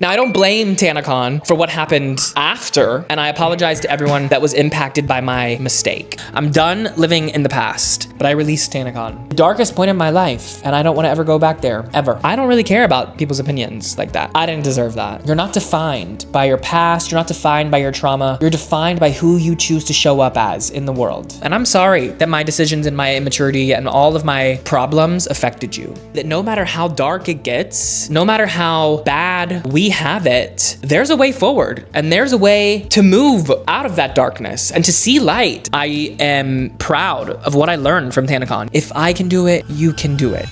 Now, I don't blame TanaCon for what happened after, and I apologize to everyone that was impacted by my mistake. I'm done living in the past, but I released TanaCon. The darkest point in my life, and I don't want to ever go back there, ever. I don't really care about people's opinions like that. I didn't deserve that. You're not defined by your past, you're not defined by your trauma, you're defined by who you choose to show up as in the world. And I'm sorry that my decisions and my immaturity and all of my problems affected you. That no matter how dark it gets, no matter how bad we have it, there's a way forward and there's a way to move out of that darkness and to see light. I am proud of what I learned from TanaCon. If I can do it, you can do it.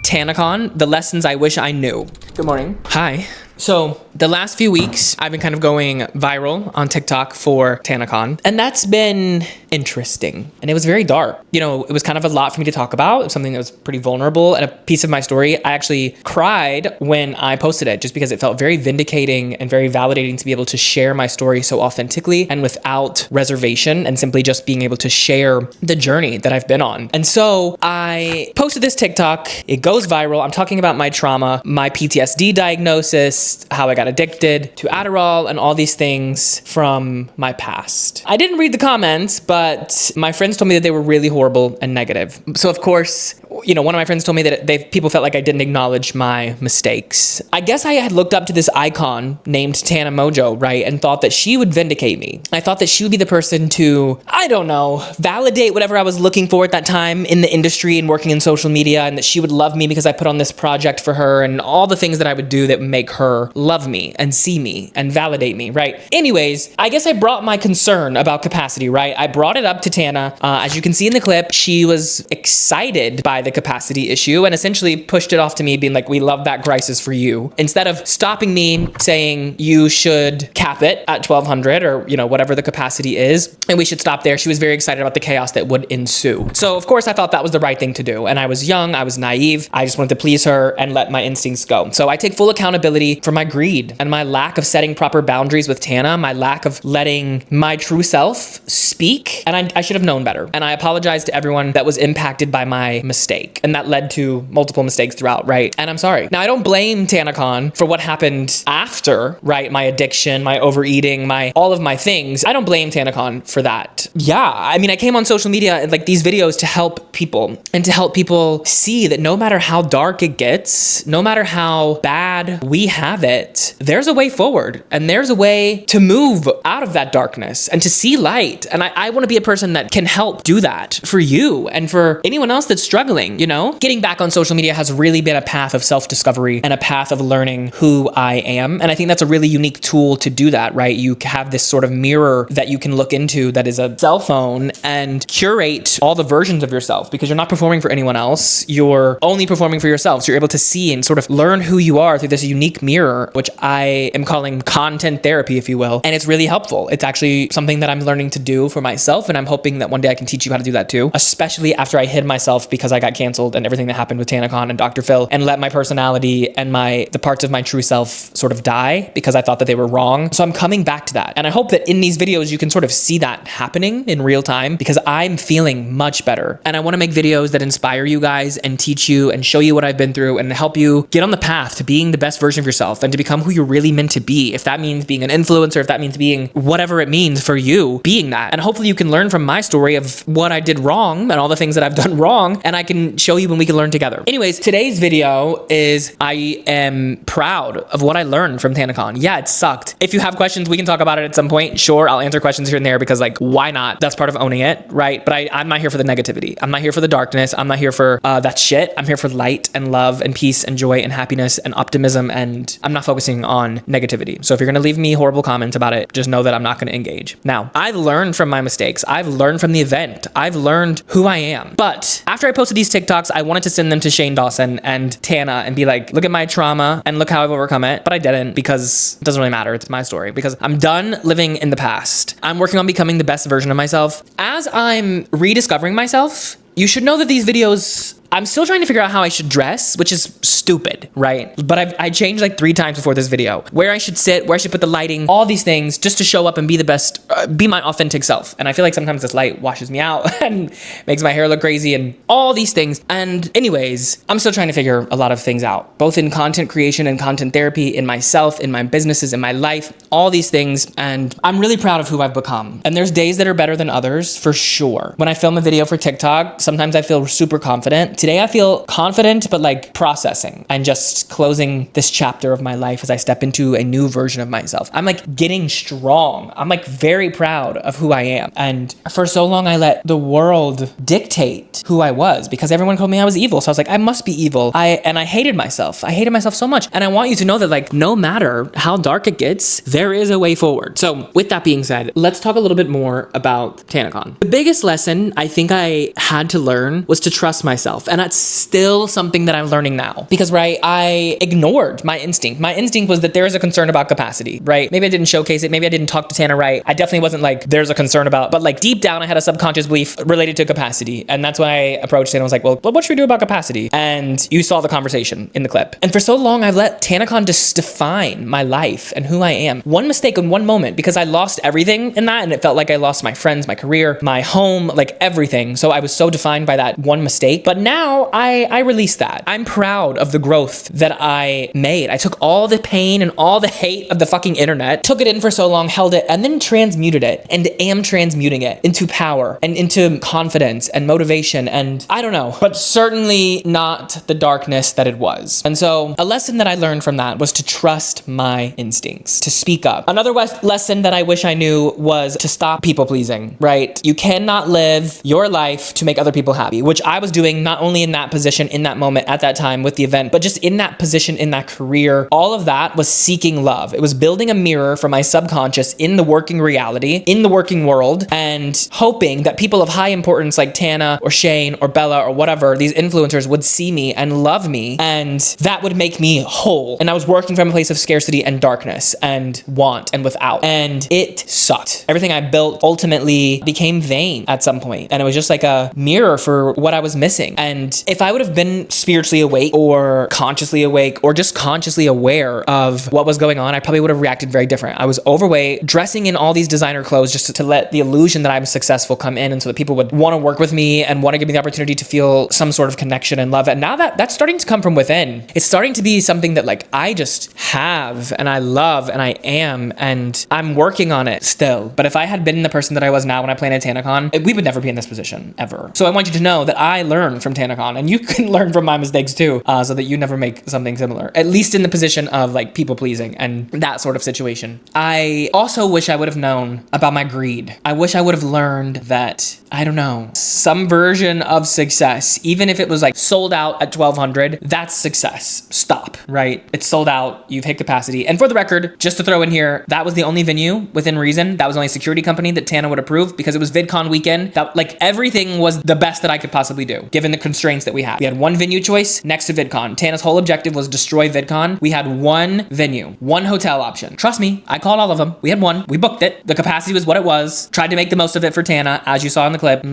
TanaCon, the lessons I wish I knew. Good morning. Hi. So the last few weeks, I've been kind of going viral on TikTok for TanaCon, and that's been interesting. And it was very dark. You know, it was kind of a lot for me to talk about. It was something that was pretty vulnerable and a piece of my story. I actually cried when I posted it just because it felt very vindicating and very validating to be able to share my story so authentically and without reservation and simply just being able to share the journey that I've been on. And so I posted this TikTok. It goes viral. I'm talking about my trauma, my PTSD diagnosis, how I got addicted to Adderall and all these things from my past. I didn't read the comments, but my friends told me that they were really horrible and negative. So of course, you know, one of my friends told me that people felt like I didn't acknowledge my mistakes. I guess I had looked up to this icon named Tana Mojo, right? And thought that she would vindicate me. I thought that she would be the person to, I don't know, validate whatever I was looking for at that time in the industry and working in social media, and that she would love me because I put on this project for her and all the things that I would do that would make her love me and see me and validate me, right? Anyways, I guess I brought my concern about capacity, right? I brought it up to Tana. As you can see in the clip, she was excited by the capacity issue and essentially pushed it off to me, being like, we love that crisis for you. Instead of stopping me saying you should cap it at 1200 or, you know, whatever the capacity is, and we should stop there, she was very excited about the chaos that would ensue. So of course I thought that was the right thing to do. And I was young, I was naive. I just wanted to please her and let my instincts go. So I take full accountability for my greed and my lack of setting proper boundaries with Tana, my lack of letting my true self speak. And I should have known better. And I apologize to everyone that was impacted by my mistake. And that led to multiple mistakes throughout, right? And I'm sorry. Now, I don't blame TanaCon for what happened after, right? My addiction, my overeating, all of my things. I don't blame TanaCon for that. Yeah, I mean, I came on social media and like these videos to help people and to help people see that no matter how dark it gets, no matter how bad we have it, there's a way forward and there's a way to move out of that darkness and to see light. And I want to be a person that can help do that for you and for anyone else that's struggling, you know? Getting back on social media has really been a path of self-discovery and a path of learning who I am. And I think that's a really unique tool to do that, right? You have this sort of mirror that you can look into that is a cell phone and curate all the versions of yourself, because you're not performing for anyone else. You're only performing for yourself. So you're able to see and sort of learn who you are through this unique mirror, which I am calling content therapy, if you will. And it's really helpful. It's actually something that I'm learning to do for myself. And I'm hoping that one day I can teach you how to do that too, especially after I hid myself because I got canceled and everything that happened with TanaCon and Dr. Phil, and let my personality and the parts of my true self sort of die because I thought that they were wrong. So I'm coming back to that. And I hope that in these videos, you can sort of see that happening in real time, because I'm feeling much better. And I want to make videos that inspire you guys and teach you and show you what I've been through and help you get on the path to being the best version of yourself and to become who you're really meant to be. If that means being an influencer, if that means being whatever it means for you, being that. And hopefully you can learn from my story of what I did wrong and all the things that I've done wrong, and I can show you when we can learn together. Anyways, today's video is I am proud of what I learned from TanaCon. Yeah, it sucked. If you have questions, we can talk about it at some point. Sure, I'll answer questions here and there because, like, why not? That's part of owning it, right? But I'm not here for the negativity. I'm not here for the darkness. I'm not here for that shit. I'm here for light and love and peace and joy and happiness and optimism, and I'm not focusing on negativity. So if you're gonna leave me horrible comments about it, just know that I'm not gonna engage. Now, I've learned from my mistakes. I've learned from the event. I've learned who I am. But after I posted these TikToks, I wanted to send them to Shane Dawson and Tana and be like, look at my trauma and look how I've overcome it. But I didn't, because it doesn't really matter. It's my story, because I'm done living in the past. I'm working on becoming the best version of myself. As I'm rediscovering myself, you should know that these videos I'm still trying to figure out how I should dress, which is stupid, right? But I changed like 3 times before this video. Where I should sit, where I should put the lighting, all these things just to show up and be the best, be my authentic self. And I feel like sometimes this light washes me out and makes my hair look crazy and all these things. And anyways, I'm still trying to figure a lot of things out, both in content creation and content therapy, in myself, in my businesses, in my life, all these things. And I'm really proud of who I've become. And there's days that are better than others, for sure. When I film a video for TikTok, sometimes I feel super confident. Today I feel confident, but like processing and just closing this chapter of my life as I step into a new version of myself. I'm like getting strong. I'm like very proud of who I am. And for so long, I let the world dictate who I was because everyone told me I was evil. So I was like, I must be evil. I hated myself. I hated myself so much. And I want you to know that like, no matter how dark it gets, there is a way forward. So with that being said, let's talk a little bit more about TanaCon. The biggest lesson I think I had to learn was to trust myself. And that's still something that I'm learning now because, right, I ignored my instinct. My instinct was that there is a concern about capacity, right? Maybe I didn't showcase it. Maybe I didn't talk to Tana right. I definitely wasn't like, there's a concern about, but like deep down, I had a subconscious belief related to capacity. And that's when I approached Tana and was like, well, what should we do about capacity? And you saw the conversation in the clip. And for so long, I've let TanaCon just define my life and who I am. One mistake in one moment because I lost everything in that. And it felt like I lost my friends, my career, my home, like everything. So I was so defined by that one mistake. But now I released that. I'm proud of the growth that I made. I took all the pain and all the hate of the fucking internet, took it in for so long, held it, and then transmuted it and am transmuting it into power and into confidence and motivation. And I don't know, but certainly not the darkness that it was. And so a lesson that I learned from that was to trust my instincts, to speak up. Another lesson that I wish I knew was to stop people pleasing, right? You cannot live your life to make other people happy, which I was doing not only in that position, in that moment, at that time with the event, but just in that position, in that career. All of that was seeking love. It was building a mirror for my subconscious in the working reality, in the working world, and hoping that people of high importance like Tana or Shane or Bella or whatever, these influencers would see me and love me, and that would make me whole. And I was working from a place of scarcity and darkness and want and without. And it sucked. Everything I built ultimately became vain at some point. And it was just like a mirror for what I was missing. And if I would have been spiritually awake or consciously awake or just consciously aware of what was going on, I probably would have reacted very different. I was overweight, dressing in all these designer clothes just to let the illusion that I'm successful come in, and so that people would want to work with me and want to give me the opportunity to feel some sort of connection and love. And now that's starting to come from within. It's starting to be something that like I just have and I love and I am, and I'm working on it still. But if I had been the person that I was now when I played at TanaCon, we would never be in this position ever. So I want you to know that I learned from TanaCon, and you can learn from my mistakes too, so that you never make something similar, at least in the position of like people pleasing and that sort of situation. I also wish I would have known about my greed. I wish I would have learned that, I don't know, some version of success, even if it was like sold out at 1,200, that's success. Stop, right? It's sold out. You've hit capacity. And for the record, just to throw in here, that was the only venue within reason. That was the only security company that Tana would approve because it was VidCon weekend. That like everything was the best that I could possibly do, given the constraints that we had. We had one venue choice next to VidCon. Tana's whole objective was destroy VidCon. We had one venue, one hotel option. Trust me, I called all of them. We had one. We booked it. The capacity was what it was. Tried to make the most of it for Tana, as you saw in the clip.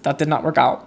That did not work out.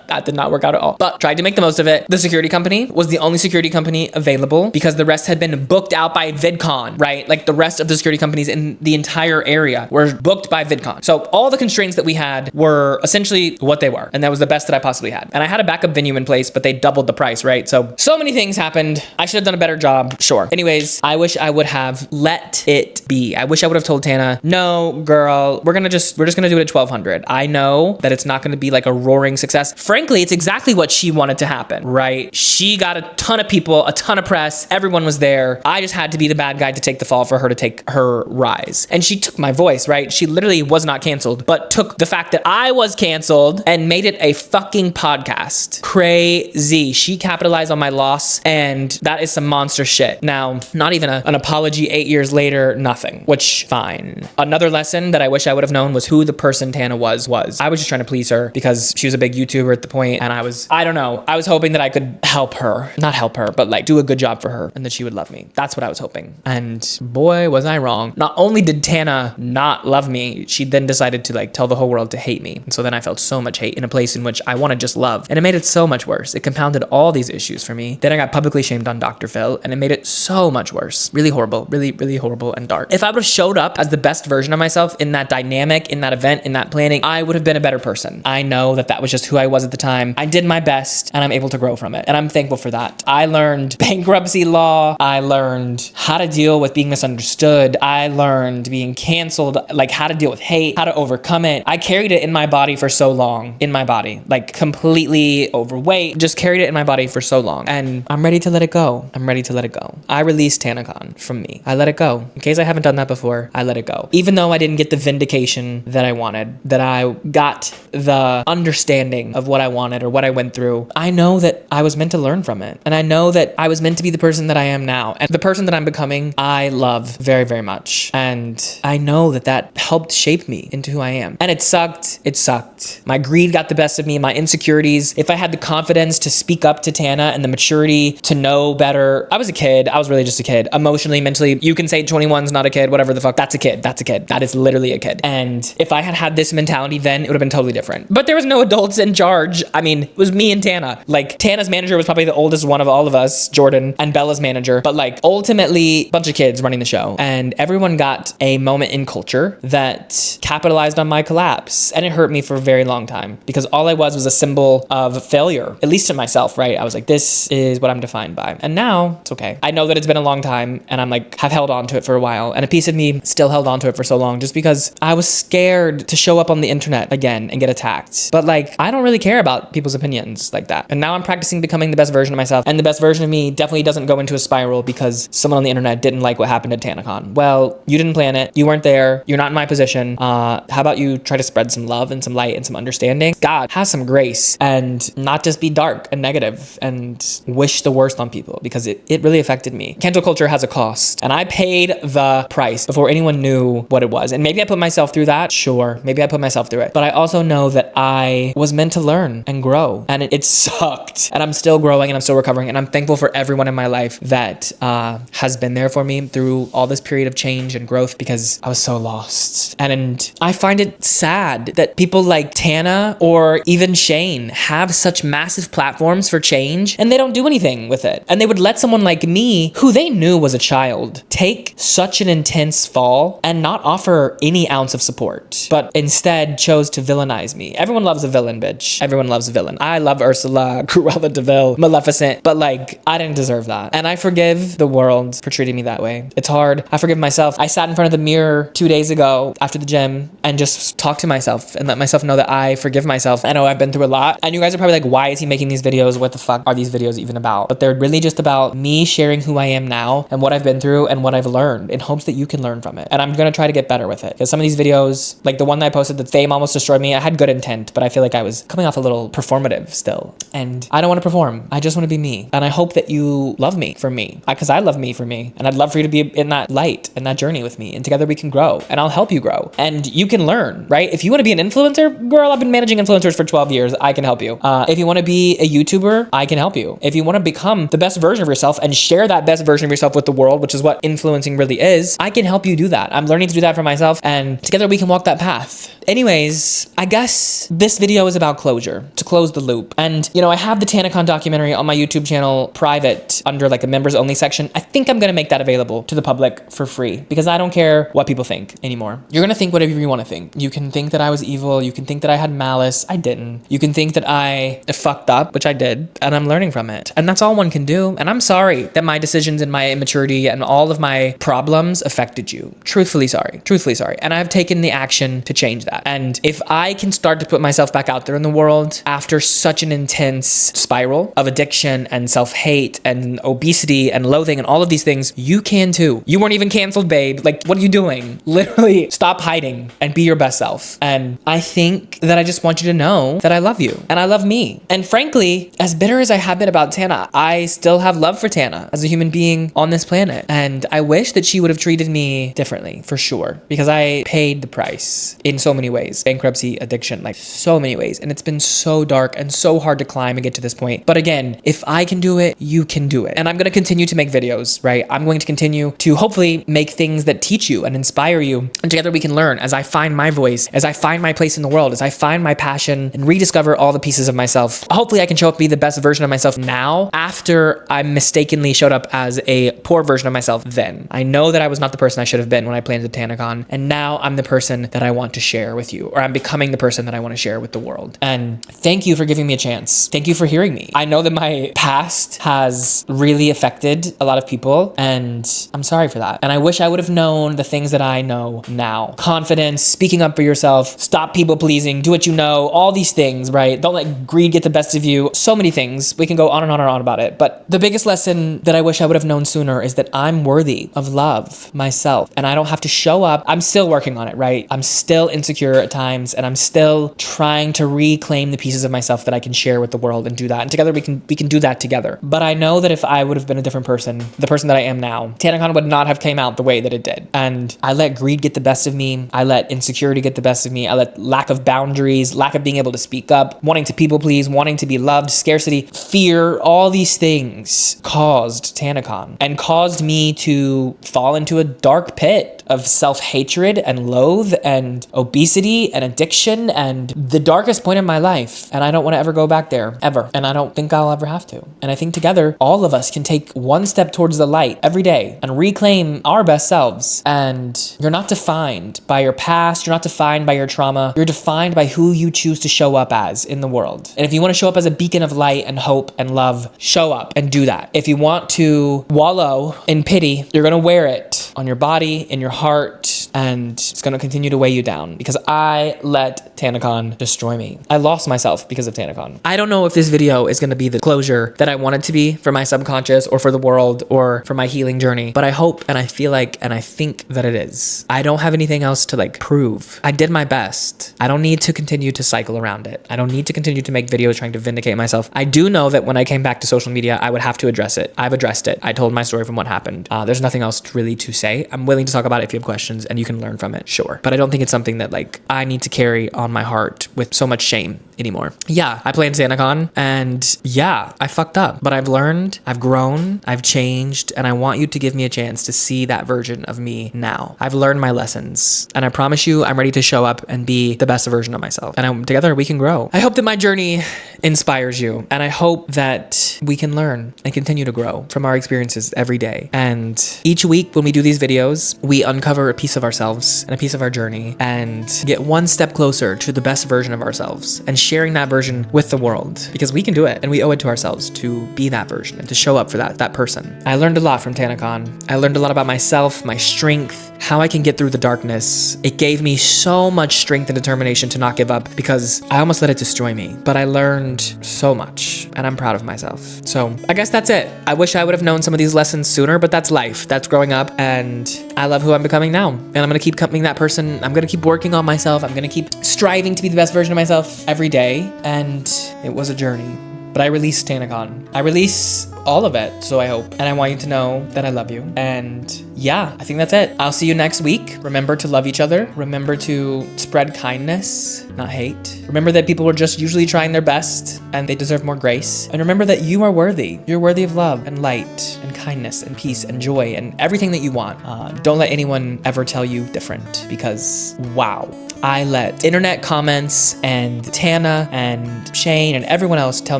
That did not work out at all. But tried to make the most of it. The security company was the only security company available because the rest had been booked out by VidCon, right? Like the rest of the security companies in the entire area were booked by VidCon. So all the constraints that we had were essentially what they were. And that was the best that I possibly had. And I had a backup venue in place, but they doubled the price, right? So many things happened. I should have done a better job. Sure. Anyways, I wish I would have let it be. I wish I would have told Tana, no, girl, we're just gonna do it at 1,200. I know that it's not gonna be like a roaring success. Frankly, it's exactly what she wanted to happen, right? She got a ton of people, a ton of press. Everyone was there. I just had to be the bad guy to take the fall for her to take her rise. And she took my voice, right? She literally was not canceled, but took the fact that I was canceled and made it a fucking podcast. Crazy. She capitalized on my loss, and that is some monster shit. Now, not even an apology 8 years later, nothing, which fine. Another lesson that I wish I would have known was who the person Tana was. I was just trying to please her because she was a big YouTuber at the point, and I don't know, I was hoping that I could help her, not help her, but like do a good job for her and that she would love me. That's what I was hoping. And boy, was I wrong. Not only did Tana not love me, she then decided to like tell the whole world to hate me. And so then I felt so much hate in a place in which I wanted just love. And it made it so much worse. It compounded all these issues for me. Then I got publicly shamed on Dr. Phil, and it made it so much worse. Really horrible, really, really horrible and dark. If I would have showed up as the best version of myself in that dynamic, in that event, in that planning, I would have been a better person. I know that that was just who I was at the time. I did my best, and I'm able to grow from it. And I'm thankful for that. I learned bankruptcy law. I learned how to deal with being misunderstood. I learned being canceled, like how to deal with hate, how to overcome it. I carried it in my body for so long, in my body, like completely overweight, just carried it in my body for so long. And I'm ready to let it go. I'm ready to let it go. I released TanaCon from me. I let it go. In case I haven't done that before, I let it go. Even though I didn't get the vindication that I wanted, that I got the understanding of what I wanted or what I went through, I know that I was meant to learn from it. And I know that I was meant to be the person that I am now. And the person that I'm becoming, I love very, very much. And I know that that helped shape me into who I am. And it sucked. It sucked. My greed got the best of me, my insecurities. If I had the confidence to speak up to Tana and the maturity to know better, I was a kid. I was really just a kid. Emotionally, mentally, you can say 21's not a kid, whatever the fuck. That's a kid. That's a kid. That is literally a kid. And if I had had this mentality then, it would have been totally different. But there was no adults in charge. I mean, it was me and Tana. Like, Tana's manager was probably the oldest one of all of us, Jordan, and Bella's manager. But like, ultimately, a bunch of kids running the show. And everyone got a moment in culture that capitalized on my collapse. And it hurt me for a very long time because all I was a symbol of failure, at least to myself, right? I was like, this is what I'm defined by. And now it's okay. I know that it's been a long time and I'm like, have held on to it for a while. And a piece of me still held on to it for so long just because I was scared to show up on the internet again and get attacked. But like, I don't really care about people's opinions like that. And now I'm practicing becoming the best version of myself. And the best version of me definitely doesn't go into a spiral because someone on the internet didn't like what happened at TanaCon. Well, you didn't plan it. You weren't there. You're not in my position. How about you try to spread some love and some light and some understanding? God, have some grace and not just be dark and negative and wish the worst on people because it really affected me. Cancel culture has a cost and I paid the price before anyone knew what it was. And maybe I put myself through that. Sure. Maybe I put myself through it. But I also know that I was meant to learn and grow and it sucked and I'm still growing and I'm still recovering. And I'm thankful for everyone in my life that has been there for me through all this period of change and growth because I was so lost. And I find it sad that people like Tana or even Shane have such massive platforms for change and they don't do anything with it. And they would let someone like me, who they knew was a child, take such an intense fall and not offer any ounce of support, but instead chose to villainize me. Everyone loves a villain, bitch. Everyone loves a villain. I love Ursula, Cruella de Vil, Maleficent, but like, I didn't deserve that. And I forgive the world for treating me that way. It's hard. I forgive myself. I sat in front of the mirror 2 days ago after the gym and just talked to myself and let myself know that I forgive myself. I know I've been through a lot and you guys are probably like, why is he making these videos? What the fuck are these videos even about? But they're really just about me sharing who I am now and what I've been through and what I've learned in hopes that you can learn from it. And I'm gonna try to get better with it because some of these videos, like the one that I posted, that fame almost destroyed me, I had good intent, but I feel like I was coming off a little performative still. And I don't want to perform. I just want to be me. And I hope that you love me for me because I love me for me. And I'd love for you to be in that light and that journey with me. And together we can grow and I'll help you grow. And you can learn, right? If you want to be an influencer, girl, I've been managing influencers for 12 years. I can help you. If you want to be a YouTuber, I can help you. If you want to become the best version of yourself and share that best version of yourself with the world, which is what influencing really is, I can help you do that. I'm learning to do that for myself and together we can walk that path. Anyways, I guess this video is about closure, to close the loop. And, you know, I have the TanaCon documentary on my YouTube channel private under like a members only section. I think I'm going to make that available to the public for free because I don't care what people think anymore. You're going to think whatever you want to think. You can think that I was evil. You can think that I had malice. I didn't. You can think that I fucked up, which I did, and I'm learning from it. And that's all one can do. And I'm sorry that my decisions and my immaturity and all of my problems affected you. Truthfully sorry. Truthfully sorry. And I've taken the action to change that. And if I can start to put myself back out there in the world after such an intense spiral of addiction and self-hate and obesity and loathing and all of these things, you can too. You weren't even canceled, babe. Like, what are you doing? Literally, stop hiding and be your best self. And I think that I just want you to know that I love you and I love me. And frankly, as bitter as I have been about Tana, I still have love for Tana as a human being on this planet. And I wish that she would have treated me differently, for sure, because I paid the price in so many ways. Bankruptcy, addiction, like so many ways. And it's been so dark and so hard to climb and get to this point. But again, if I can do it, you can do it. And I'm going to continue to make videos, right? I'm going to continue to hopefully make things that teach you and inspire you. And together we can learn as I find my voice, as I find my place in the world, as I find my passion and rediscover all the pieces of myself. Hopefully I can show up, be the best version of myself now after I mistakenly showed up as a poor version of myself then. I know that I was not the person I should have been when I planned the TanaCon, and now I'm the person that I want to share with you, or I'm becoming the person that I want to share with the world. And thank you for giving me a chance. Thank you for hearing me. I know that my past has really affected a lot of people, and I'm sorry for that. And I wish I would have known the things that I know now. Confidence, speaking up for yourself, stop people pleasing, do what you know, all these things, right? Don't let greed get the best of you. So many things. We can go on and on and on about it. But the biggest lesson that I wish I would have known sooner is that I'm worthy of love myself, and I don't have to show up. I'm still working on it, right? I'm still insecure at times, and I'm still trying to reclaim the pieces of myself that I can share with the world and do that. And together we can do that together. But I know that if I would have been a different person, the person that I am now, TanaCon would not have came out the way that it did. And I let greed get the best of me. I let insecurity get the best of me. I let lack of boundaries, lack of being able to speak up, wanting to people please, wanting to be loved, scarcity, fear, all these things caused TanaCon and caused me to fall into a dark pit of self-hatred and loathe and obesity and addiction and the darkest point in my life. And I don't want to ever go back there, ever. And I don't think I'll ever have to. And I think together, all of us can take one step towards the light every day and reclaim our best selves. And you're not defined by your past. You're not defined by your trauma. You're defined by who you choose to show up as in the world. And if you want to show up as a beacon of light and hope and love, show up and do that. If you want to wallow in pity, you're going to wear it on your body, in your heart, and it's going to continue to weigh you down because I let TanaCon destroy me. I lost myself because of TanaCon. I don't know if this video is going to be the closure that I want it to be for my subconscious or for the world or for my healing journey, but I hope and I feel like and I think that it is. I don't have anything else to prove. I did my best. I don't need to continue to cycle around it. I don't need to continue to make videos trying to vindicate myself. I do know that when I came back to social media, I would have to address it. I've addressed it. I told my story from what happened. There's nothing else really to say. I'm willing to talk about it if you have questions and you can learn from it, sure. But I don't think it's something that I need to carry on my heart with so much shame anymore. Yeah, I played TanaCon and yeah, I fucked up, but I've learned, I've grown, I've changed, and I want you to give me a chance to see that version of me now. I've learned my lessons and I promise you I'm ready to show up and be the best version of myself. And together we can grow. I hope that my journey inspires you, and I hope that we can learn and continue to grow from our experiences every day. And each week when we do these videos, we uncover a piece of ourselves and a piece of our journey and get one step closer to the best version of ourselves and sharing that version with the world, because we can do it and we owe it to ourselves to be that version and to show up for that person. I learned a lot from TanaCon. I learned a lot about myself, my strength, how I can get through the darkness. It gave me so much strength and determination to not give up because I almost let it destroy me, but I learned so much and I'm proud of myself. So I guess that's it. I wish I would have known some of these lessons sooner, but that's life. That's growing up, and I love who I'm becoming now. And I'm going to keep becoming that person. I'm going to keep working on myself. I'm going to keep striving to be the best version of myself every day. And it was a journey. But I released TanaCon. I release all of it, so I hope. And I want you to know that I love you. And yeah, I think that's it. I'll see you next week. Remember to love each other. Remember to spread kindness, not hate. Remember that people are just usually trying their best and they deserve more grace. And remember that you are worthy. You're worthy of love and light and kindness and peace and joy and everything that you want. Don't let anyone ever tell you different, because wow. I let internet comments and Tana and Shane and everyone else tell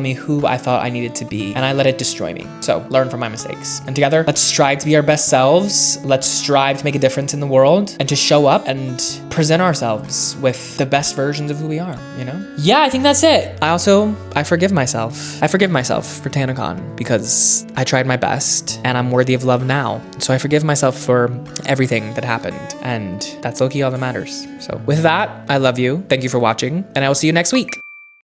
me who I thought I needed to be, and I let it destroy me. So learn from my mistakes. And together, let's strive to be our best selves. Let's strive to make a difference in the world and to show up and present ourselves with the best versions of who we are, you know? Yeah, I think that's it. I forgive myself. I forgive myself for TanaCon because I tried my best and I'm worthy of love now. So I forgive myself for everything that happened, and that's low-key all that matters. So with that, I love you. Thank you for watching, and I will see you next week.